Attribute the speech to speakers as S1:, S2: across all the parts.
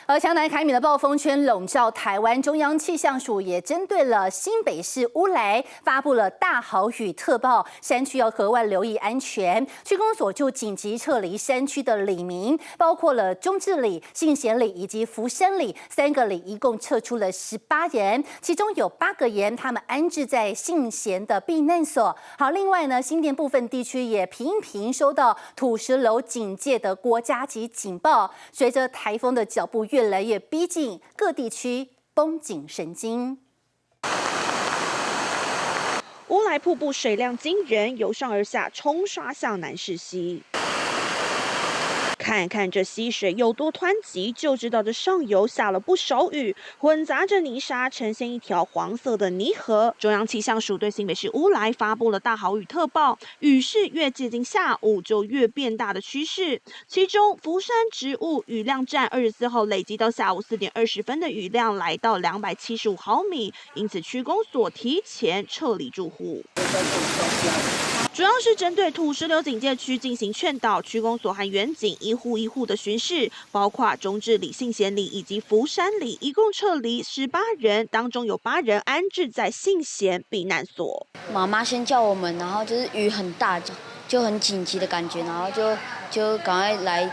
S1: 而强南凯米的暴风圈笼罩台湾，中央气象署也针对了新北市乌来发布了大豪雨特报，山区要格外留意安全。区公所就紧急撤离山区的里民，包括了中治里、信贤里以及福山里3个里，一共撤出了18人，其中有8个人他们安置在信贤的避难所。好，另外呢，新店部分地区也频频收到土石流警戒的国家级警报，随着台风的脚步越来越逼近，各地区绷紧神经。
S2: 乌来瀑布水量惊人，由上而下冲刷向南势溪。看看这溪水有多湍急，就知道这上游下了不少雨，混杂着泥沙，呈现一条黄色的泥河。中央气象署对新北市乌来发布了大豪雨特报，雨势越接近下午就越变大的趋势。其中福山植物雨量占24号累积到下午4点20分的雨量来到275毫米，因此区公所提前撤离住户。主要是针对土石流警戒区进行劝导，区公所和远警一户一户的巡视，包括中治里、信贤里以及福山里，一共撤离18人，当中有8人安置在信贤避难所。
S3: 妈妈先叫我们，然后就是雨很大，就很紧急的感觉，然后就赶快来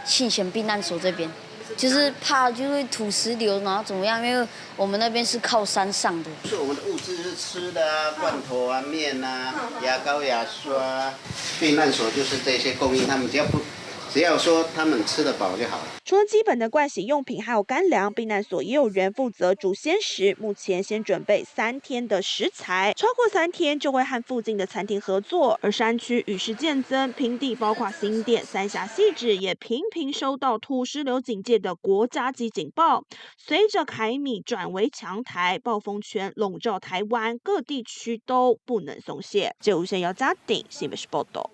S3: 信贤避难所这边。就是怕就会土石流，然后怎么样？因为我们那边是靠山上的。
S4: 是我们的物资是吃的啊，罐头啊、面啊、牙膏、牙刷，避难所就是这些供应，他们只要说他们吃得饱就好了。
S2: 除了基本的盥洗用品，还有干粮，避难所也有人负责煮鲜食。目前先准备3天的食材，超过3天就会和附近的餐厅合作。而山区雨势渐增，平地包括新店、三峡、汐止也频频收到土石流警戒的国家级警报。随着凯米转为强台，暴风圈笼罩台湾，各地区都不能松懈。这无线要加顶新北市报道。